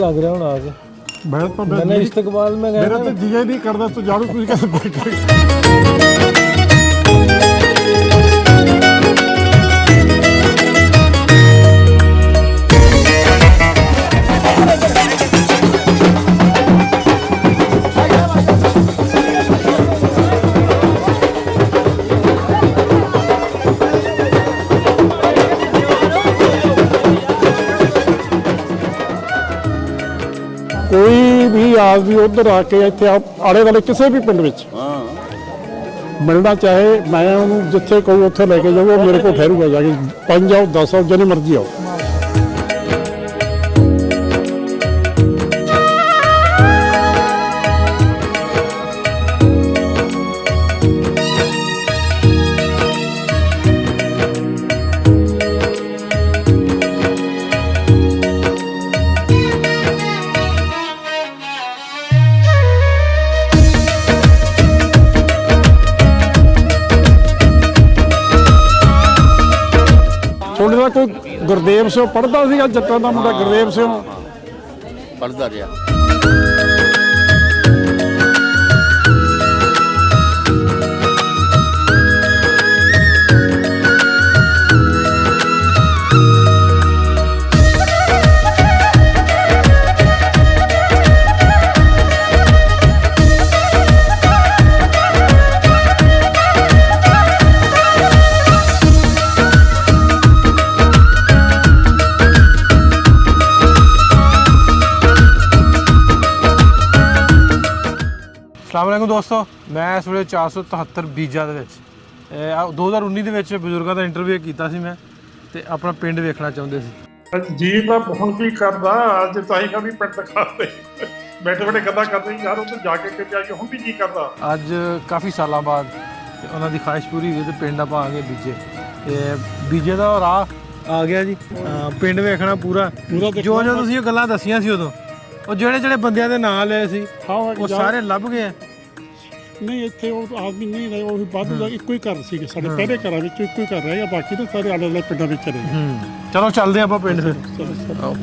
लग रहा हूँ आगे मैंने इस्तकबाल में मेरा तो जिया नहीं करता तो झाड़ू कुछ कैसे कोई भी आदमी उधर आके इतने आले वाले किसी भी पिंड में मिलना चाहे मैं उन्होंने जिथे कोई उत्थे लेके जाऊँ मेरे को ठहरूगा जाके 5 आओ 10 आओ जिन्हें मर्जी आओ। ਤੁਹਾਡੇ ਦਾ ਕੋਈ ਗੁਰਦੇਵ ਸਿੰਘ ਪੜ੍ਹਦਾ ਸੀਗਾ ਜੱਟਾਂ ਦਾ ਮੁੰਡਾ ਗੁਰਦੇਵ ਸਿੰਘ ਪੜ੍ਹਦਾ ਰਿਹਾ। अस्सलामुअलैकुम दोस्तों, मैं इस वे 473 बीजा दे 2019 ਦੇ ਵਿੱਚ ਬਜ਼ੁਰਗਾਂ ਦਾ ਇੰਟਰਵਿਊ ਕੀਤਾ ਸੀ ਮੈਂ ਤੇ ਆਪਣਾ ਪਿੰਡ ਵੇਖਣਾ ਚਾਹੁੰਦੇ ਸੀ। ਜੀ ਤਾਂ ਹੁਣ ਕੀ ਕਰਦਾ ਅੱਜ ਤਾਈ ਕਾ ਵੀ ਪਿੰਡ ਦਿਖਾਤੇ ਬੈਠੇ ਬੈਠੇ ਗੱਲਾਂ ਕਰਦੇ ਯਾਰ ਉੱਥੇ ਜਾ ਕੇ ਕਿਤੇ ਜਾ ਹੁਣ ਵੀ ਜੀ ਕਰਦਾ। ਅੱਜ ਕਾਫੀ ਸਾਲਾਂ ਬਾਅਦ ਤੇ ਉਹਨਾਂ ਦੀ ਖਾਹਿਸ਼ ਪੂਰੀ ਹੋਈ ਤੇ ਪਿੰਡ ਆਪਾਂ ਆ ਗਏ ਬੀਜੇ ਤੇ ਬੀਜੇ ਦਾ ਰਾਹ ਆ ਗਿਆ ਜੀ। ਪਿੰਡ ਵੇਖਣਾ ਪੂਰਾ ਜੋ ਤੁਸੀਂ ਉਹ ਗੱਲਾਂ ਦੱਸੀਆਂ ਸੀ ਉਦੋਂ ਉਹ ਜਿਹੜੇ ਬੰਦਿਆਂ ਦੇ ਨਾਂ ਲਏ ਸੀ ਉਹ ਸਾਰੇ ਲੱਭ ਗਏ। ਨਹੀਂ ਇੱਥੇ ਉਹ ਆਦਮੀ ਨਹੀਂ ਰਹੇ, ਉਹ ਵਾਧੂ ਦਾ ਇੱਕੋ ਹੀ ਘਰ ਸੀਗੇ ਸਾਡੇ ਪਹਿਲੇ ਘਰਾਂ ਵਿੱਚ ਇੱਕੋ ਹੀ ਘਰ ਰਹੇ ਆ, ਬਾਕੀ ਤਾਂ ਸਾਰੇ ਅਲੱਗ ਅਲੱਗ ਪਿੰਡਾਂ ਵਿੱਚ ਰਹੇ। ਚਲੋ ਚੱਲਦੇ ਆਪਾਂ ਪਿੰਡ ਫਿਰ। ਆਓ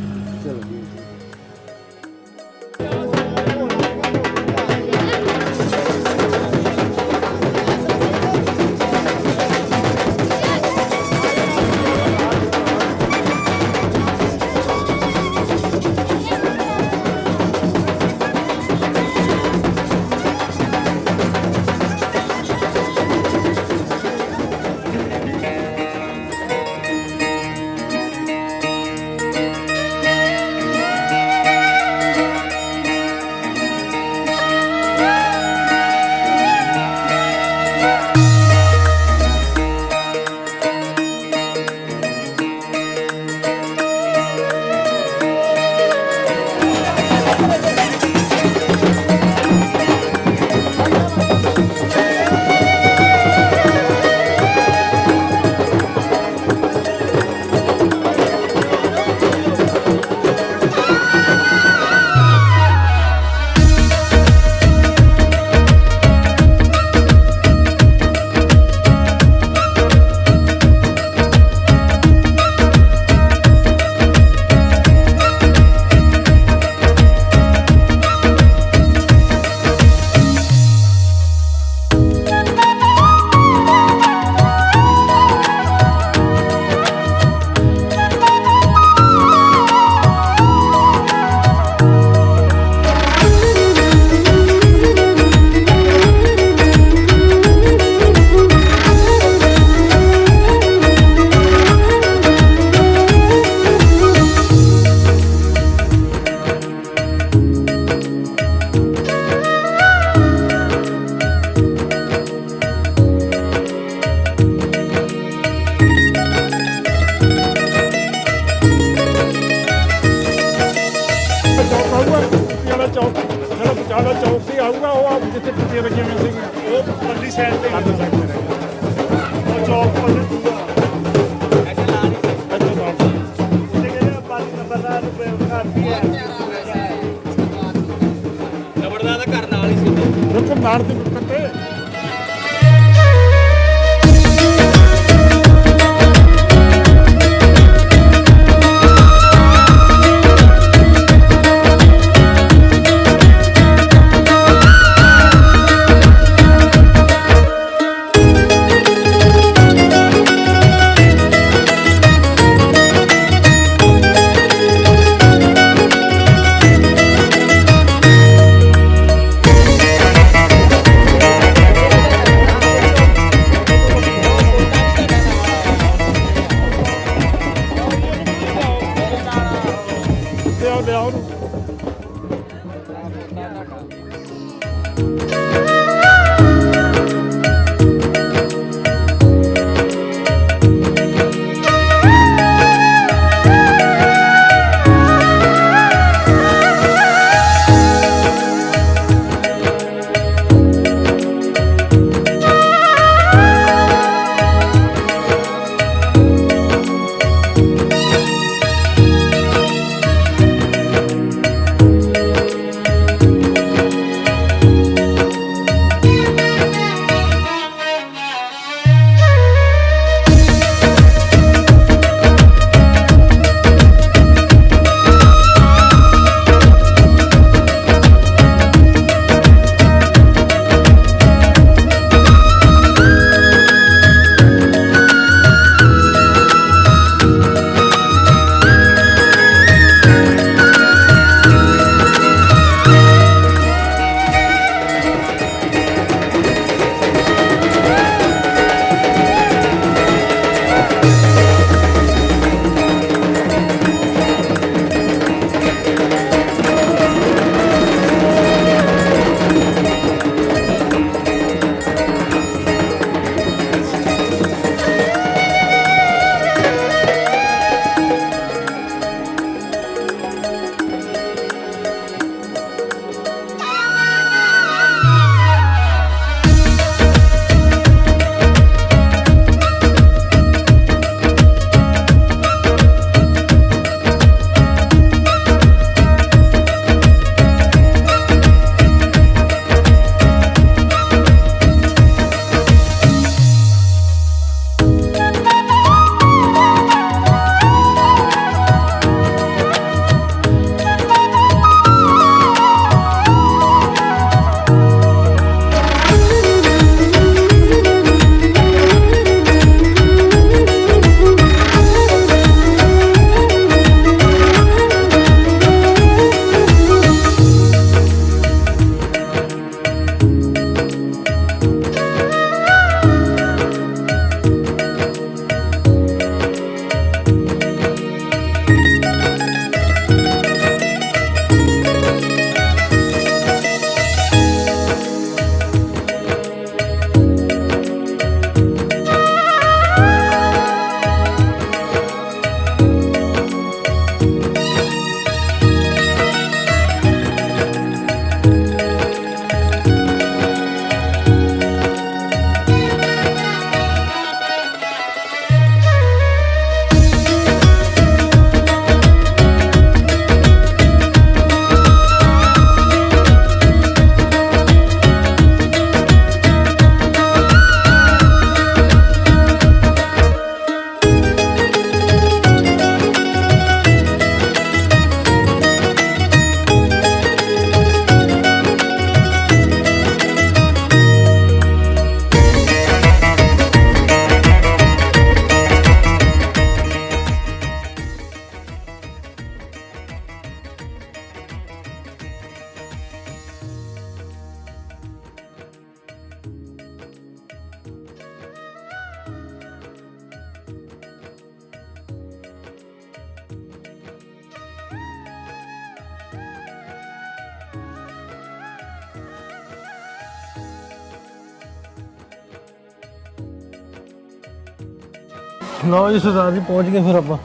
ਲਓ ਜੀ ਸਰਦਾਰ ਜੀ ਪਹੁੰਚ ਗਏ ਫਿਰ ਆਪਾਂ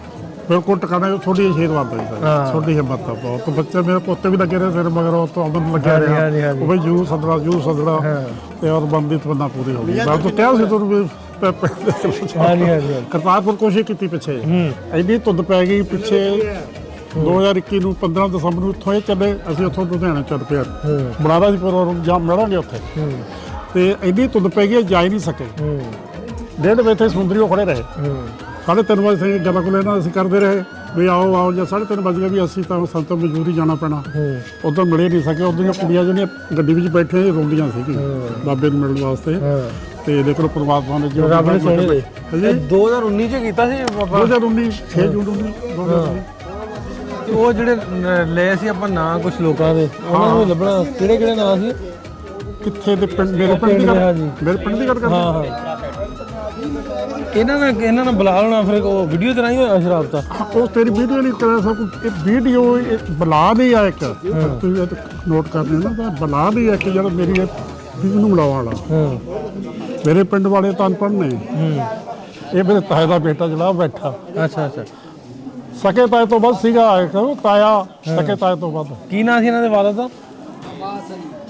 ਬਿਲਕੁਲ ਟਿਕਾਣੇ ਤੋਂ ਥੋੜੀ ਜਿਹੀ ਆਸ਼ੀਰਵਾਦ ਹੈ ਜੀ ਥੋੜੀ ਹਿੰਮਤ ਆ ਬਹੁਤ ਬੱਚੇ ਮੇਰੇ ਪੋਤੇ ਵੀ ਲੱਗੇ ਰਹੇ ਫਿਰ ਮਗਰ ਉਹ ਤੋਂ ਆਮਦਨ ਲੱਗਿਆ ਰਿਹਾ ਉਹ ਵੀ ਜੂ ਸਦੜਾ ਤੇ ਔਰ ਬੰਦੀ ਤਮੰਨਾ ਪੂਰੀ ਹੋ ਗਈ ਮੈਂ ਤਾਂ ਕਿਹਾ ਸੀ ਤੁਹਾਨੂੰ ਵੀ ਹਾਂਜੀ ਕਰਤਾਰਪੁਰ ਕੋਸ਼ਿਸ਼ ਕੀਤੀ ਪਿੱਛੇ ਇੰਨੀ ਧੁੰਦ ਪੈ ਗਈ ਪਿੱਛੇ 2021 ਨੂੰ 15 ਦਸੰਬਰ ਨੂੰ ਉੱਥੋਂ ਇਹ ਚੱਲੇ ਅਸੀਂ ਉੱਥੋਂ ਲੁਧਿਆਣੇ ਚੱਲ ਪਿਆ ਬਣਾਦਾ ਸੀ ਪ੍ਰੋਗਰਾਮ ਜਾਂ ਮਿਲਾਂਗੇ ਉੱਥੇ ਤੇ ਇੰਨੀ ਧੁੰਦ ਪੈ ਗਈ ਜਾ ਹੀ ਨਹੀਂ ਸਕੇ ਡੇਢ ਵਜੇ ਇੱਥੇ ਸਮੁੰਦਰੀ ਉਹ ਖੜੇ ਰਹੇ 3:30 ਵਜੇ ਗੱਲਾਂ ਕੋਲ ਇਹਨਾਂ ਅਸੀਂ ਕਰਦੇ ਰਹੇ ਵੀ ਆਓ ਜਾਂ 3:30 ਵਜੇ ਵੀ ਅਸੀਂ ਤਾਂ ਸਾਨੂੰ ਮਜ਼ਦੂਰੀ ਜਾਣਾ ਪੈਣਾ ਉਦੋਂ ਮਿਲੇ ਨਹੀਂ ਸਕੇ ਉਦੋਂ ਕੁੜੀਆਂ ਜਿਹੜੀਆਂ ਗੱਡੀ ਵਿੱਚ ਬੈਠੇ ਰੋਂਦੀਆਂ ਸੀ ਬਾਬੇ ਨੂੰ ਮਿਲਣ ਵਾਸਤੇ ਤੇ ਲੇਕਿਨ ਪਰਮਾਤਮਾ ਨੇ ਜੋ ਰੱਬ ਨੇ ਸੋਹਣੇ ਦੇ 2019 ਚ ਕੀਤਾ ਸੀ ਬਾਬਾ 2019 6 ਜੂਨ ਨੂੰ 2019 ਤੇ ਉਹ ਜਿਹੜੇ ਲਏ ਸੀ ਆਪਾਂ ਨਾਂ ਕੁਝ ਲੋਕਾਂ ਦੇ ਉਹਨਾਂ ਨੂੰ ਲੱਭਣਾ ਕਿਹੜੇ ਨਾਂ ਸੀ ਕਿੱਥੇ ਦੇ ਪਿੰਡ ਮੇਰੇ ਪਿੰਡ ਦੀ ਗੱਲ ਕਰ ਹਾਂ ਇਹਨਾਂ ਨਾਲ ਬੁਲਾ ਲੈਣਾ ਫਿਰ ਉਹ ਵੀਡੀਓ ਤੇ ਨਹੀਂ ਹੋਇਆ ਸ਼ਰਾਬ ਤਾਂ ਉਹ ਤੇਰੀ ਵੀਡੀਓ ਨਹੀਂ ਕਰਿਆ ਸਭ ਇਹ ਵੀਡੀਓ ਬੁਲਾ ਨਹੀਂ ਆ ਇੱਕ ਤੁਸੀਂ ਨੋਟ ਕਰ ਲੈਣਾ ਤਾਂ ਬੁਲਾ ਨਹੀਂ ਇੱਕ ਜਿਹੜਾ ਮੇਰੀ ਵੀਡੀਓ ਨੂੰ ਬੁਲਾਉਣ ਵਾਲਾ ਮੇਰੇ ਪਿੰਡ ਵਾਲੇ ਤਾਂ ਅਨਪੜ੍ਹ ਨੇ ਇਹ ਮੇਰੇ ਤਾਏ ਦਾ ਬੇਟਾ ਜਿਹੜਾ ਬੈਠਾ ਅੱਛਾ ਸਕੇ ਤਾਏ ਤੋਂ ਵੱਧ ਸੀਗਾ ਇੱਕ ਤਾਇਆ ਸਕੇ ਤਾਏ ਤੋਂ ਵੱਧ ਕੀ ਨਾਂ ਸੀ ਇਹਨਾਂ ਦੇ ਵਾਲਦ ਦਾ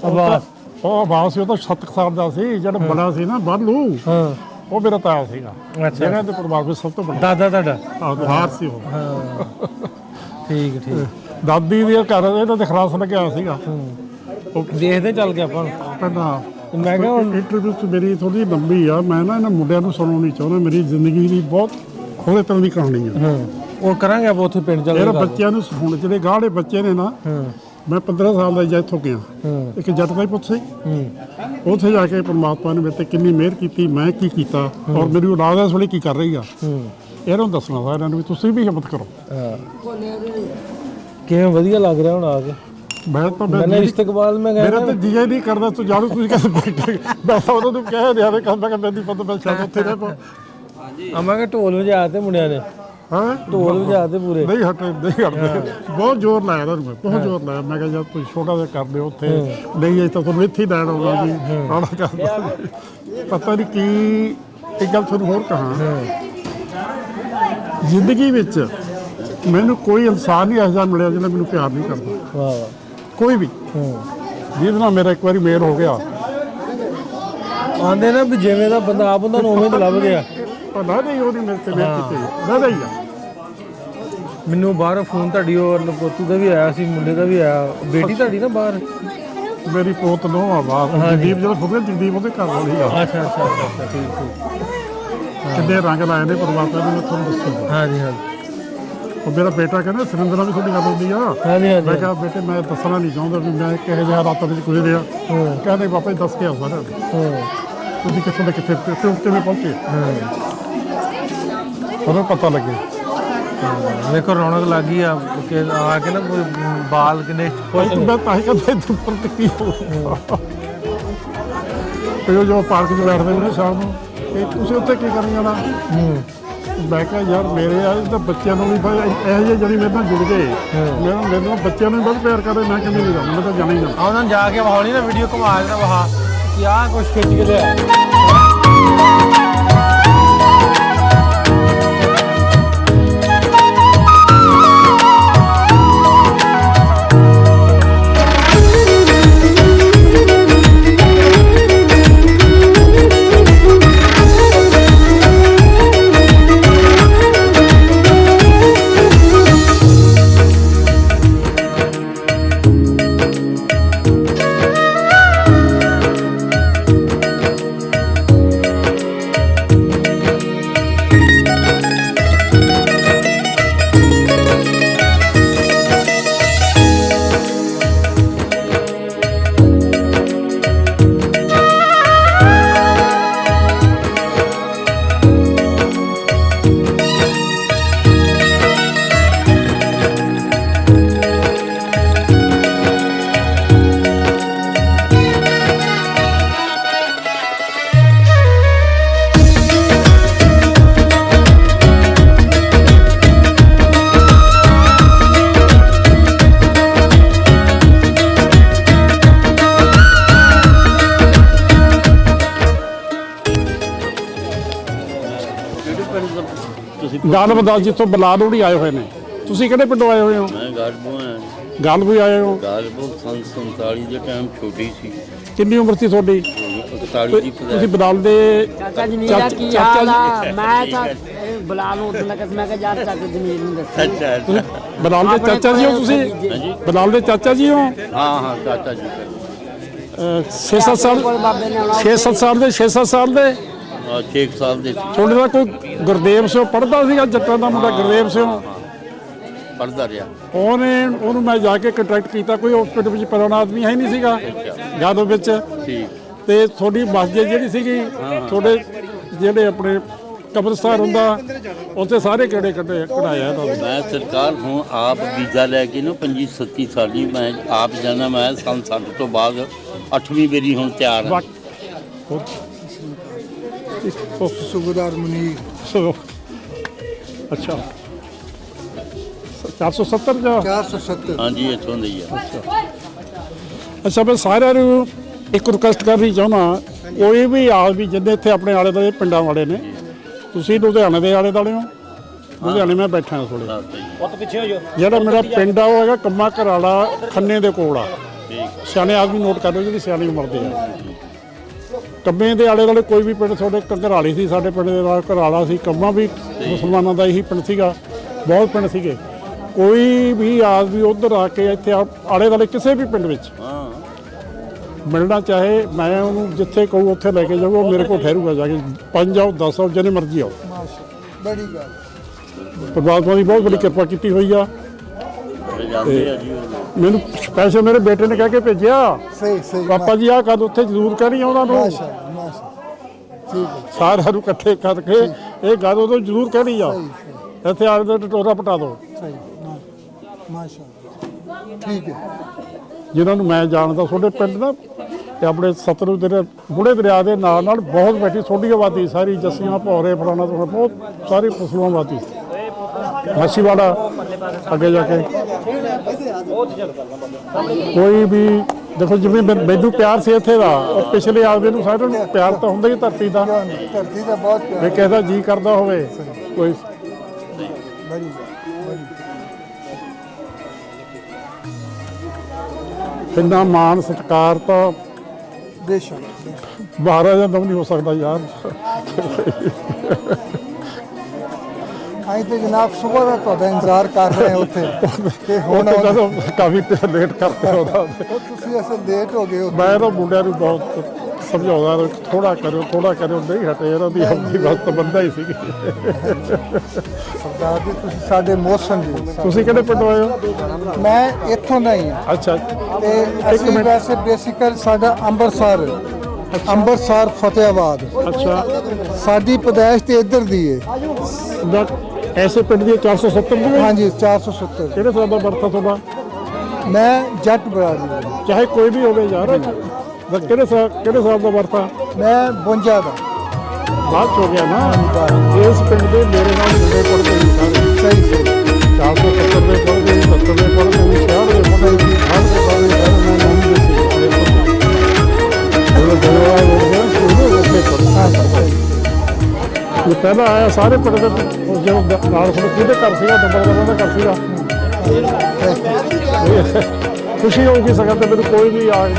ਅਬਾਸ ਉਹ ਆਵਾਜ਼ ਸੀ ਉਹ ਤਾਂ 7 ਸਾਲ ਦਾ ਸੀ ਜਿਹੜਾ ਬੜਾ ਸੀ ਨਾ ਬਾਲੂ ਹਾਂ ਉਹ ਮੇਰਾ ਤਾਇਆ ਸੀਗਾ ਅੱਛਾ ਜਿਹੜਾ ਦੇ ਪਰਿਵਾਰ ਵਿੱਚ ਸਭ ਤੋਂ ਵੱਡਾ ਦਾਦਾ ਤੁਹਾਡਾ ਹਾਰ ਸੀ ਉਹ ਹਾਂ ਠੀਕ ਦਾਦੀ ਦੇ ਘਰ ਇਹਦਾ ਤੇ ਖਰਾਸ ਲੱਗਿਆ ਸੀਗਾ ਉਹ ਦੇਖਦੇ ਚੱਲ ਗਿਆ ਆਪਾਂ ਪਹਿਲਾਂ ਮੈਂ ਕਿਹਾ ਹੁਣ ਇੰਟਰਵਿਊ 'ਚ ਮੇਰੀ ਥੋੜੀ ਲੰਬੀ ਆ ਮੈਂ ਨਾ ਇਹਨਾਂ ਮੁੰਡਿਆਂ ਨੂੰ ਸੁਣਾਉਣੀ ਚਾਹੁੰਦਾ ਮੇਰੀ ਜ਼ਿੰਦਗੀ ਦੀ ਬਹੁਤ ਖੋਲੇ ਤਰ੍ਹਾਂ ਦੀ ਕਹਾਣੀ ਆ ਉਹ ਕਰਾਂਗੇ ਆਪਾਂ ਉੱਥੇ ਪਿੰਡ ਚੱਲ ਇਹਨਾਂ ਬੱਚਿਆਂ ਨੂੰ ਹੁਣ ਜਿਹੜੇ ਗਾੜੇ ਬੱਚੇ ਨੇ ਨਾ ਮੈਂ 15 ਸਾਲ ਦਾ ਜਾ ਇੱਥੋਂ ਗਿਆ ਇੱਕ ਜੱਟ ਦਾ ਹੀ ਪੁੱਤ ਸੀ ਉੱਥੇ ਜਾ ਕੇ ਪਰਮਾਤਮਾ ਨੇ ਮੇਰੇ ਤੇ ਕਿੰਨੀ ਮਿਹਰ ਕੀਤੀ ਮੈਂ ਕੀ ਕੀਤਾ ਔਰ ਮੇਰੀ ਔਲਾਦ ਇਸ ਵੇਲੇ ਕੀ ਕਰ ਰਹੀ ਆ ਇਹਨਾਂ ਨੂੰ ਦੱਸਣਾ ਸਾਰਿਆਂ ਨੂੰ ਵੀ ਤੁਸੀਂ ਵੀ ਹਿੰਮਤ ਕਰੋ ਕਿਵੇਂ ਵਧੀਆ ਲੱਗ ਰਿਹਾ ਹੁਣ ਆ ਕੇ ਮੈਂ ਤਾਂ ਮੈਂ ਇਸਤਕਬਾਲ ਮੈਂ ਮੇਰਾ ਤਾਂ ਜੀਆ ਨਹੀਂ ਕਰਦਾ ਤੂੰ ਜਾਣੋ ਤੁਸੀਂ ਕਿੱਥੇ ਬੈਠੇ ਮੈਂ ਤਾਂ ਉਹਨਾਂ ਨੂੰ ਕਹਿ ਰਿਹਾ ਤੇ ਕਹਿੰਦਾ ਕਿ ਮੈਨੂੰ ਪਤਾ ਮੈਂ ਸ਼ਾਇਦ ਉੱਥੇ ਰਹਿ ਪਾ ਆਵਾਂਗੇ ਢੋਲ ਵਜਾ ਤੇ ਮੁੰਡਿਆਂ ਨੇ ਹਾਂ ਢੋਲ ਵਜਾ ਤੇ ਪੂਰੇ ਨਹੀਂ ਹਟਦੇ ਬਹੁਤ ਜ਼ੋਰ ਲਾਇਆ ਤੁਹਾਨੂੰ ਮੈਂ ਬਹੁਤ ਜ਼ੋਰ ਲਾਇਆ ਮੈਂ ਕਿਹਾ ਯਾਰ ਤੁਸੀਂ ਛੋਟਾ ਜਿਹਾ ਕਰ ਦਿਓ ਉੱਥੇ ਨਹੀਂ ਅਜੇ ਤਾਂ ਤੁਹਾਨੂੰ ਇੱਥੇ ਹੀ ਲੈਣ ਆਉਣਾ ਜੀ ਆਉਣਾ ਕਰਦਾ ਪਤਾ ਨਹੀਂ ਕੀ ਇੱਕ ਗੱਲ ਤੁਹਾਨੂੰ ਹੋਰ ਕਹਾਂ ਜ਼ਿੰਦਗੀ ਵਿੱਚ ਮੈਨੂੰ ਕੋਈ ਇਨਸਾਨ ਨਹੀਂ ਇਹੋ ਜਿਹਾ ਮਿਲਿਆ ਜਿਹੜਾ ਮੈਨੂੰ ਪਿਆਰ ਨਹੀਂ ਕਰਦਾ ਵਾਹ ਕੋਈ ਵੀ ਜਿਹਦੇ ਨਾਲ ਮੇਰਾ ਇੱਕ ਵਾਰੀ ਮੇਲ ਹੋ ਗਿਆ ਆਂਦੇ ਨਾ ਵੀ ਜਿਵੇਂ ਦਾ ਬੰਦਾ ਆਪ ਹੁੰਦਾ ਨੂੰ ਉਵੇਂ ਤਾਂ ਲੱਭ ਗਿਆ ਪਤਾ ਨਹੀਂ ਉਹਦੀ ਮੇਰੇ ਤੇ ਮੇਲ ਕੀਤੀ ਨਾ ਹੀ ਆ ਮੈਨੂੰ ਬਾਹਰ ਫੋਨ ਤੁਹਾਡੀ ਉਹ ਪੋਤੀ ਦਾ ਵੀ ਆਇਆ ਸੀ ਮੁੰਡੇ ਦਾ ਵੀ ਆਇਆ ਬੇਟੀ ਤੁਹਾਡੀ ਨਾ ਬਾਹਰ ਮੇਰੀ ਪੋਤ ਨੂੰ ਆਵਾਜ਼ ਜਗਦੀਪ ਜਦੋਂ ਖੁਦ ਜਗਦੀਪ ਉਹਦੇ ਘਰ ਵਾਲੀ ਆ ਅੱਛਾ ਠੀਕ ਕਿੰਨੇ ਰੰਗ ਲਾਏ ਨੇ ਪਰਮਾਤਮਾ ਨੇ ਮੈਂ ਤੁਹਾਨੂੰ ਦੱਸੂਗਾ ਹਾਂਜੀ ਉਹ ਮੇਰਾ ਬੇਟਾ ਕਹਿੰਦਾ ਸੁਰਿੰਦਰ ਵੀ ਤੁਹਾਡੀ ਗੱਲ ਹੁੰਦੀ ਆ ਹਾਂਜੀ ਮੈਂ ਕਿਹਾ ਬੇਟੇ ਮੈਂ ਦੱਸਣਾ ਨਹੀਂ ਚਾਹੁੰਦਾ ਵੀ ਮੈਂ ਕਿਹੋ ਜਿਹਾ ਹਾਲਾਤਾਂ ਵਿੱਚ ਗੁਜ਼ਰੇ ਰਿਹਾ ਕਹਿੰਦੇ ਪਾਪਾ ਜੀ ਦੱਸ ਕੇ ਆ ਸਾਰਿਆਂ ਨੂੰ ਤੁਸੀਂ ਕਿੱਥੋਂ ਦੇ ਕਿੱਥੇ ਕਿਵੇਂ ਪਹੁੰਚੇ ਉਹਨੂੰ ਪਤਾ ਲੱਗੇ ਵੇਖੋ ਰੌਣਕ ਲੱਗ ਗਈ ਆ ਕਿ ਆ ਕੇ ਨਾ ਕੋਈ ਬਾਲ ਕਿਨੇ ਮੈਂ ਤਾਂ ਹੀ ਕਹਿੰਦਾ ਇੱਥੇ ਉੱਪਰ ਤੇ ਕੀ ਹੋ ਤੇ ਜੋ ਪਾਰਕ 'ਚ ਬੈਠਦੇ ਨੇ ਸ਼ਾਮ ਨੂੰ ਇਹ ਤੁਸੀਂ ਉੱਥੇ ਕੀ ਕਰਨ ਜਾਣਾ ਮੈਂ ਕਿਹਾ ਯਾਰ ਮੇਰੇ ਆ ਤਾਂ ਬੱਚਿਆਂ ਨੂੰ ਵੀ ਇਹੋ ਜਿਹੇ ਜਿਹੜੀ ਮੇਰੇ ਨਾਲ ਜੁੜ ਗਏ ਮੇਰੇ ਨਾਲ ਬੱਚਿਆਂ ਨੂੰ ਬਹੁਤ ਪਿਆਰ ਕਰਦੇ ਮੈਂ ਕਿਵੇਂ ਨਹੀਂ ਜਾਣਾ ਮੈਂ ਤਾਂ ਜਾਣਾ ਹੀ ਜਾਣਾ ਉਹਨਾਂ ਜਾ ਕੇ ਵਿਖਾਉਣੀ ਨਾ ਵੀਡੀਓ ਘੁਮਾ ਕੇ ਵਹਾ ਕਿ ਆਹ ਕੁਛ ਖਿੱਚ ਕੇ ਲਿਆ ਗਾਲਬਦਾਸ ਜਿੱਥੋਂ ਬਲਾਲੋੜੀ ਆਏ ਹੋਏ ਨੇ ਤੁਸੀਂ ਕਿਹੜੇ ਪਿੰਡੋਂ ਆਏ ਹੋਏ ਹੋ ਮੈਂ ਗਾਲਬੋਂ ਆਇਆ ਗਾਲਬੂ ਆਏ ਹੋ ਗਾਲਬੋਂ ਸੰਨ 47 ਦੇ ਟਾਈਮ ਛੋਟੀ ਸੀ ਕਿੰਨੀ ਉਮਰ ਸੀ ਤੁਹਾਡੀ 41 ਦੀ ਤੁਸੀਂ ਬਲਾਲ ਦੇ ਚਾਚਾ ਜੀ ਮੇਰਾ ਕੀ ਹਾਲ ਆ ਮੈਂ ਤਾਂ ਬੁਲਾ ਲੂੰ ਉਦੋਂ ਲੱਗਾ ਮੈਂ ਕਿਹਾ ਯਾਰ ਚਾਚਾ ਜੀ ਮੈਨੂੰ ਦੱਸ ਅੱਛਾ ਬਲਾਲ ਦੇ ਚਾਚਾ ਜੀ ਹੋ ਤੁਸੀਂ ਬਲਾਲ ਦੇ ਚਾਚਾ ਜੀ ਹੋ ਹਾਂ ਚਾਚਾ ਜੀ 6-7 ਸਾਲ ਕੋਲ ਬਾਬੇ ਨੇ ਆਉਣਾ 6-7 ਸਾਲ ਦੇ 6-7 ਸਾਲ ਦੇ 6 ਸਾਲ ਦੇ ਤੁਹਾਡੇ ਦਾ ਕੋਈ ਗੁਰਦੇਵ ਸਿੰਘ ਪੜ੍ਹਦਾ ਸੀਗਾ ਜੱਟਾਂ ਦਾ ਮੁੰਡਾ ਗੁਰਦੇਵ ਸਿੰਘ ਪੜਦਾ ਰਿਹਾ ਉਹਨੂੰ ਮੈਂ ਜਾ ਕੇ ਕੰਟੈਕਟ ਕੀਤਾ ਕੋਈ ਹਸਪੀਟਲ ਵਿੱਚ ਪਰਵਾਨਾ ਆਦਮੀ ਹੈ ਨਹੀਂ ਸੀਗਾ ਯਾਦੋ ਵਿੱਚ ਠੀਕ ਤੇ ਤੁਹਾਡੀ ਮਸਜਿਦ ਜਿਹੜੀ ਸੀਗੀ ਤੁਹਾਡੇ ਜਿਹੜੇ ਆਪਣੇ ਕਬਰਸਤਾਨ ਹੁੰਦਾ ਉੱਥੇ ਸਾਰੇ ਕਿਹੜੇ ਕਢਾਇਆ ਤੁਹਾਨੂੰ ਮੈਂ ਸਰਕਾਰ ਹੂੰ ਆਪ ਵੀਜ਼ਾ ਲੈ ਕੇ ਨਾ 25-27 ਸਾਲੀ ਮੈਂ ਆਪ ਜਾਣਾ ਮੈਂ ਸੰਨ 60 ਤੋਂ ਬਾਅਦ 8ਵੀਂ ਮੇਰੀ ਹੁਣ ਤਿਆਰ ਹੈ सूबेदार मुनीर ਸੋ ਅੱਛਾ 470 ਜਾਂ 470 ਹਾਂਜੀ ਇੱਥੋਂ ਦੇ ਹੀ ਆ। ਅੱਛਾ ਮੈਂ ਸਾਰਿਆਂ ਨੂੰ ਇੱਕ ਰਿਕੁਐਸਟ ਕਰਨੀ ਚਾਹੁੰਦਾ, ਕੋਈ ਵੀ ਆ ਵੀ ਜਿੰਨੇ ਇੱਥੇ ਆਪਣੇ ਆਲੇ ਦੁਆਲੇ ਪਿੰਡਾਂ ਵਾਲੇ ਨੇ, ਤੁਸੀਂ ਲੁਧਿਆਣੇ ਦੇ ਆਲੇ ਦੁਆਲੇ ਹੋ, ਲੁਧਿਆਣੇ ਮੈਂ ਬੈਠਾ ਥੋੜੇ, ਜਿਹੜਾ ਮੇਰਾ ਪਿੰਡ ਆ ਉਹ ਹੈਗਾ ਕੰਮਾ ਘਰਾੜਾ ਖੰਨੇ ਦੇ ਕੋਲ ਆ। ਸਿਆਣੇ ਆਦਮੀ ਨੋਟ ਕਰ ਲਓ ਜਿਹੜੀ ਸਿਆਣੀ ਉਮਰ ਦੇ ਆ। ਕੰਮੇ ਦੇ ਆਲੇ ਦੁਆਲੇ ਕੋਈ ਵੀ ਪਿੰਡ, ਤੁਹਾਡੇ ਘਰਾਲੀ ਸੀ, ਸਾਡੇ ਪਿੰਡ ਦੇ ਨਾਲ ਘਰਾਲਾ ਸੀ, ਕੰਮਾ ਵੀ ਮੁਸਲਮਾਨਾਂ ਦਾ ਇਹੀ ਪਿੰਡ ਸੀਗਾ, ਬਹੁਤ ਪਿੰਡ ਸੀਗੇ। ਕੋਈ ਵੀ ਆਦਮੀ ਉੱਧਰ ਆ ਕੇ ਇੱਥੇ ਆਲੇ ਦੁਆਲੇ ਕਿਸੇ ਵੀ ਪਿੰਡ ਵਿੱਚ ਮਿਲਣਾ ਚਾਹੇ, ਮੈਂ ਉਹਨੂੰ ਜਿੱਥੇ ਕਹੂੰ ਉੱਥੇ ਲੈ ਕੇ ਜਾਊਗਾ, ਉਹ ਮੇਰੇ ਕੋਲ ਠਹਿਰੂਗਾ ਜਾ ਕੇ। 5 ਆਓ 10 ਆਓ ਜਿਹਨੇ ਮਰਜ਼ੀ ਆਓ। बड़ी गल ਪਰਮਾਤਮਾ ਦੀ ਬਹੁਤ ਬੜੀ ਕਿਰਪਾ ਕੀਤੀ ਹੋਈ ਆ। ਜਾਂਦੇ ਆ ਜੀ ਉਹ ਲੋਕ। ਮੈਨੂੰ ਸਪੈਸ਼ਲ ਮੇਰੇ ਬੇਟੇ ਨੇ ਕਹਿ ਕੇ ਭੇਜਿਆ, सही सही ਪਾਪਾ ਜੀ ਆਹ ਗੱਲ ਉੱਥੇ ਜ਼ਰੂਰ ਕਹਿਣੀ ਆ ਉਹਨਾਂ ਨੂੰ, माशाल्लाह माशाल्लाह ठीक है ਸਾਰਿਆਂ ਨੂੰ ਇਕੱਠੇ ਕਰਕੇ ਇਹ ਗੱਲ ਉਦੋਂ ਜ਼ਰੂਰ ਕਹਿਣੀ ਆ। ਇੱਥੇ ਆ ਕੇ ਟਟੋਰਾ ਪਟਾ ਦਿਓ। सही माशाल्लाह ठीक है ਜਿਨ੍ਹਾਂ ਨੂੰ ਮੈਂ ਜਾਣਦਾ ਤੁਹਾਡੇ ਪਿੰਡ ਨਾ, ਤੇ ਆਪਣੇ ਸਤਲੁਜ ਦੇ ਬੁੜੇ ਦਰਿਆ ਦੇ ਨਾਲ ਨਾਲ ਬਹੁਤ ਬੈਠੀ ਛੋਟੀ ਆਬਾਦੀ ਸਾਰੀ, ਜੱਸੀਆਂ ਭੌਰੇ ਫਲਾਣਾ ਤੋਂ ਬਹੁਤ ਸਾਰੀ ਫਸਲੋਂ ਆਬਾਦੀ, ਮਾਛੀਵਾੜਾ ਅੱਗੇ ਜਾ ਕੇ। ਕੋਈ ਵੀ ਦੇਖੋ ਜਿਵੇਂ ਮੈਨੂੰ ਪਿਆਰ ਸੀ ਇੱਥੇ ਦਾ, ਉਹ ਪਿਛਲੇ ਆਦਮੀ ਨੂੰ ਸਾਰਿਆਂ ਨੂੰ ਪਿਆਰ ਤਾਂ ਹੁੰਦਾ ਹੀ ਧਰਤੀ ਦਾ, धरती का बहुत ਵੀ प्यार ਕਿਸੇ ਦਾ ਜੀ ਕਰਦਾ ਹੋਵੇ ਕੋਈ। बड़ी बड़ी ਇੰਨਾ ਮਾਣ ਸਤਿਕਾਰ ਤਾਂ बेशक ਮਹਾਰਾਜਾ ਦਾ ਵੀ ਨਹੀਂ ਹੋ ਸਕਦਾ ਯਾਰ। ਅਸੀਂ ਤੇ ਜਨਾਬ ਸੁਬਹ ਦਾ ਤੁਹਾਡਾ ਇੰਤਜ਼ਾਰ ਕਰ ਰਹੇ ਹਾਂ ਉੱਥੇ ਤੇ ਹੁਣ ਉਹ ਜਦੋਂ ਕਾਫੀ ਲੇਟ ਕਰਤੇ ਉਹਦਾ, ਤੁਸੀਂ ਅਸਲ ਲੇਟ ਹੋ ਗਏ ਹੋ। ਮੈਂ ਤਾਂ ਮੁੰਡਿਆਂ ਨੂੰ ਬਹੁਤ ਸਮਝਾਉਂਦਾ ਥੋੜਾ ਕਰਿਓ ਨਹੀਂ ਹਟੇ, ਇਹਨਾਂ ਦੀ ਆਪਣੀ ਗੱਲ ਤਾਂ ਬੰਦਾ ਹੀ ਸੀਗੀ। ਸਰਦਾਰ ਜੀ ਤੁਸੀਂ ਸਾਡੇ ਮੌਸਮ ਜੀ, ਤੁਸੀਂ ਕਿਹੜੇ ਪਿੰਡੋਂ ਆਏ ਹੋ? ਮੈਂ ਇੱਥੋਂ ਦਾ ਹੀ ਹਾਂ ਅੱਛਾ ਤੇ ਅਸੀਂ ਵੈਸੇ ਬੇਸਿਕਲ ਸਾਡਾ ਅੰਮ੍ਰਿਤਸਰ ਫਤਿਆਬਾਦ, ਅੱਛਾ। ਸਾਡੀ ਪਦਾਇਸ਼ ਤੇ ਇੱਧਰ ਦੀ ਹੈ। ਦਾ ਐਸੇ ਪਿੰਡ ਦੀ 470 ਦੀ ਹੈ? ਹਾਂਜੀ 470 ਕਿਹੜੇ ਸਾਲ ਦਾ ਬਰਥ ਤੁਹਾਡਾ? ਮੈਂ ਜੱਟ ਬਰਾਦਰੀ ਦਾ। ਚਾਹੇ ਕੋਈ ਵੀ ਹੋਵੇ ਯਾਰ, ਕਿਹੜੇ ਸਾਲ ਦਾ ਬਰਥ ਆ? ਮੈਂ 52 ਦਾ। ਬਾਅਦ 'ਚ ਹੋ ਗਿਆ ਨਾ। ਇਸ ਪਿੰਡ ਦੇ ਮੇਰੇ ਨਾਲ ਮੁੰਡੇ ਪੜ੍ਹਦੇ ਸੀ ਸਾਰੇ। ਸਹੀ ਸਹੀ 470 ਦੇ ਪੜ੍ਹਦੇ ਸੀ, 70 ਦੇ ਪੜ੍ਹਦੇ ਸੀ, 60 ਦੇ ਪੜ੍ਹਦੇ ਸੀ, 60 ਦੇ ਪੜ੍ਹਦੇ ਸੀ, ਮੈਂ ਨਹੀਂ ਸੀ ਇਹ ਪਹਿਲਾਂ ਆਇਆ ਸਾਰੇ ਪਿੰਡ ਦੇ ਜਦੋਂ ਨਾਲ ਕਿਹਦੇ ਘਰ ਸੀਗਾ, ਨੰਬਰ ਦਾ ਘਰ ਸੀਗਾ। ਖੁਸ਼ੀ ਹੋਊਗੀ ਸਗੋਂ ਤੇ ਮੈਨੂੰ ਕੋਈ ਵੀ ਆ ਕੇ